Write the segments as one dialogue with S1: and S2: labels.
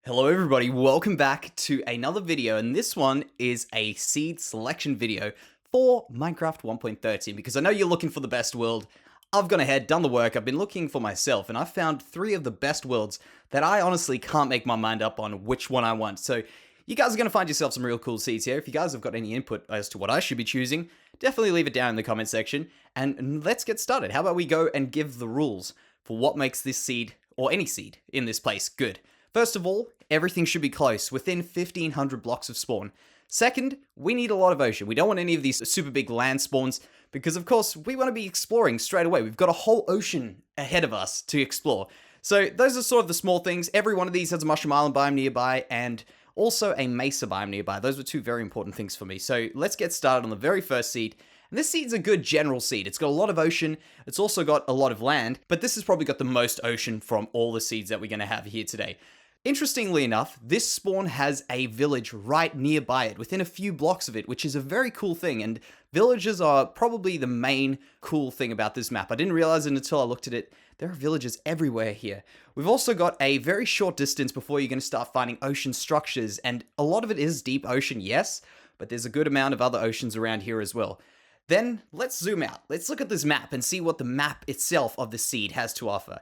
S1: Hello everybody, welcome back to another video, and this one is a seed selection video for Minecraft 1.13 because I know you're looking for the best world. I've gone ahead, done the work, I've been looking for myself, and I've found 3 of the best worlds that I honestly can't make my mind up on which one I want. So you guys are going to find yourself some real cool seeds here. If you guys have got any input as to what I should be choosing, definitely leave it down in the comment section, and let's get started. How about we go and give the rules for what makes this seed, or any seed in this place, good. First of all, everything should be close, within 1500 blocks of spawn. Second, we need a lot of ocean. We don't want any of these super big land spawns, because of course, we want to be exploring straight away. We've got a whole ocean ahead of us to explore. So those are sort of the small things. Every one of these has a mushroom island biome nearby, and also a mesa biome nearby. Those were 2 very important things for me. So let's get started on the very first seed. And this seed's a good general seed. It's got a lot of ocean, it's also got a lot of land, but this has probably got the most ocean from all the seeds that we're going to have here today. Interestingly enough, this spawn has a village right nearby it, within a few blocks of it, which is a very cool thing, and villages are probably the main cool thing about this map. I didn't realize it until I looked at it. There are villages everywhere here. We've also got a very short distance before you're going to start finding ocean structures, and a lot of it is deep ocean, yes, but there's a good amount of other oceans around here as well. Then, let's zoom out. Let's look at this map and see what the map itself of the seed has to offer.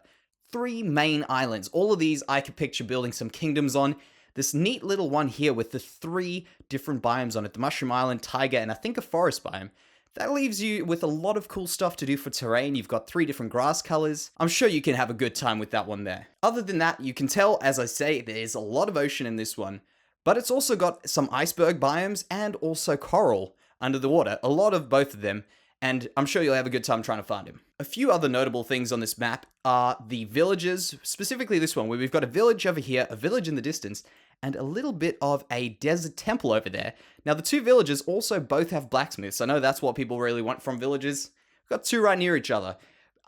S1: 3 main islands. All of these I could picture building some kingdoms on. This neat little one here with the 3 different biomes on it. The mushroom island, taiga, and I think a forest biome. That leaves you with a lot of cool stuff to do for terrain. You've got 3 different grass colors. I'm sure you can have a good time with that one there. Other than that, you can tell, as I say, there's a lot of ocean in this one. But it's also got some iceberg biomes and also coral under the water. A lot of both of them. And I'm sure you'll have a good time trying to find him. A few other notable things on this map are the villages, specifically this one, where we've got a village over here, a village in the distance, and a little bit of a desert temple over there. Now, the 2 villages also both have blacksmiths. I know that's what people really want from villages. We've got 2 right near each other.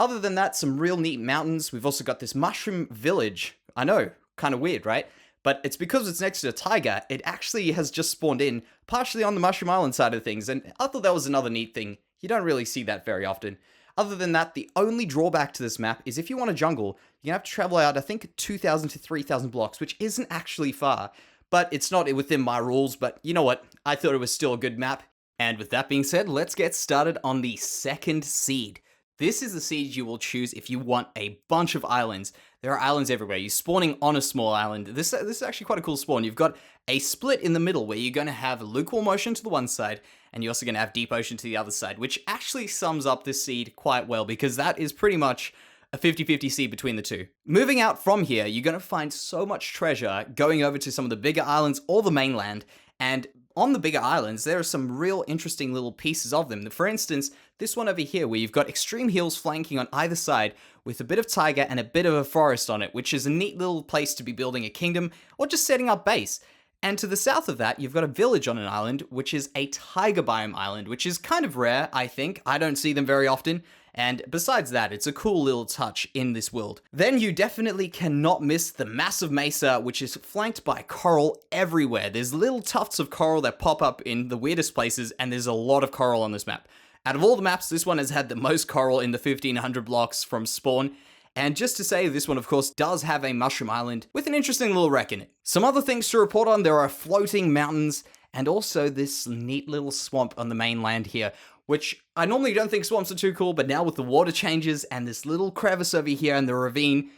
S1: Other than that, some real neat mountains. We've also got this mushroom village. I know, kind of weird, right? But it's because it's next to a taiga, it actually has just spawned in, partially on the Mushroom Island side of things, and I thought that was another neat thing. You don't really see that very often. Other than that, the only drawback to this map is if you want a jungle, you're going to have to travel out, I think, 2,000 to 3,000 blocks, which isn't actually far. But it's not within my rules, but you know what? I thought it was still a good map. And with that being said, let's get started on the second seed. This is the seed you will choose if you want a bunch of islands. There are islands everywhere. You're spawning on a small island. This is actually quite a cool spawn. You've got a split in the middle where you're going to have lukewarm ocean to the one side, and you're also going to have deep ocean to the other side, which actually sums up this seed quite well because that is pretty much a 50-50 seed between the 2. Moving out from here, you're going to find so much treasure going over to some of the bigger islands or the mainland, and on the bigger islands, there are some real interesting little pieces of them. For instance, this one over here where you've got extreme hills flanking on either side with a bit of taiga and a bit of a forest on it, which is a neat little place to be building a kingdom or just setting up base. And to the south of that, you've got a village on an island, which is a taiga biome island, which is kind of rare, I think. I don't see them very often. And besides that, it's a cool little touch in this world. Then you definitely cannot miss the massive mesa, which is flanked by coral everywhere. There's little tufts of coral that pop up in the weirdest places, and there's a lot of coral on this map. Out of all the maps, this one has had the most coral in the 1500 blocks from spawn. And just to say, this one of course does have a mushroom island with an interesting little wreck in it. Some other things to report on, there are floating mountains and also this neat little swamp on the mainland here, which I normally don't think swamps are too cool, but now with the water changes and this little crevice over here and the ravine,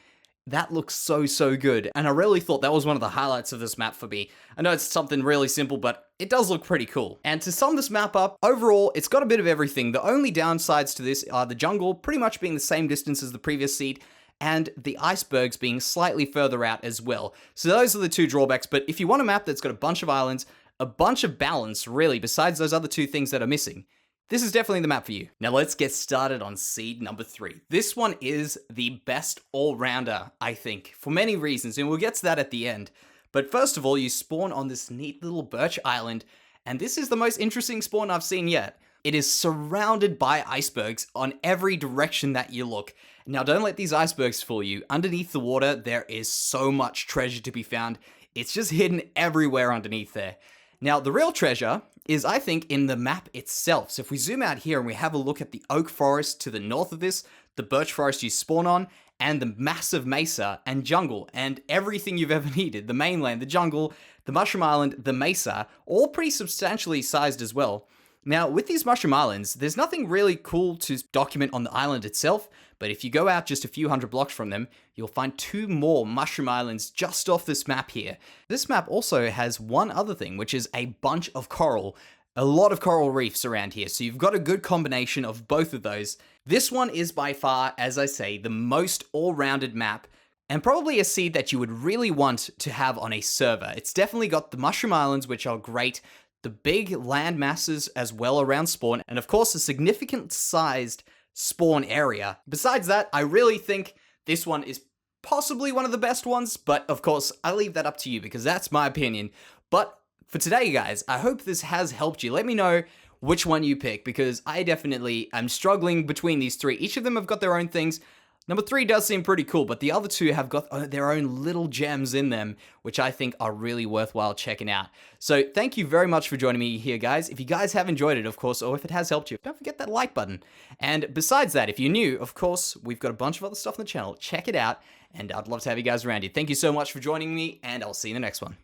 S1: that looks so good. And I really thought that was one of the highlights of this map for me. I know it's something really simple, but it does look pretty cool. And to sum this map up, overall, it's got a bit of everything. The only downsides to this are the jungle pretty much being the same distance as the previous seed, and the icebergs being slightly further out as well. So those are the 2 drawbacks, but if you want a map that's got a bunch of islands, a bunch of balance, really, besides those other 2 things that are missing, this is definitely the map for you. Now let's get started on seed number 3. This one is the best all-rounder, I think, for many reasons, and we'll get to that at the end. But first of all, you spawn on this neat little birch island, and this is the most interesting spawn I've seen yet. It is surrounded by icebergs on every direction that you look. Now don't let these icebergs fool you. Underneath the water, there is so much treasure to be found. It's just hidden everywhere underneath there. Now, the real treasure is, I think, in the map itself. So if we zoom out here and we have a look at the oak forest to the north of this, the birch forest you spawn on, and the massive mesa and jungle and everything you've ever needed. The mainland, the jungle, the mushroom island, the mesa, all pretty substantially sized as well. Now, with these mushroom islands, there's nothing really cool to document on the island itself, but if you go out just a few hundred blocks from them, you'll find 2 more mushroom islands just off this map here. This map also has one other thing, which is a bunch of coral. A lot of coral reefs around here, so you've got a good combination of both of those. This one is by far, as I say, the most all-rounded map, and probably a seed that you would really want to have on a server. It's definitely got the mushroom islands, which are great, the big land masses as well around spawn, and of course a significant sized spawn area. Besides that, I really think this one is possibly one of the best ones, but of course I leave that up to you because that's my opinion. But for today, guys, I hope this has helped you. Let me know which one you pick, because I definitely am struggling between these 3. Each of them have got their own things. Number 3 does seem pretty cool, but the other 2 have got their own little gems in them, which I think are really worthwhile checking out. So thank you very much for joining me here, guys. If you guys have enjoyed it, of course, or if it has helped you, don't forget that like button. And besides that, if you're new, of course, we've got a bunch of other stuff on the channel. Check it out, and I'd love to have you guys around here. Thank you so much for joining me, and I'll see you in the next one.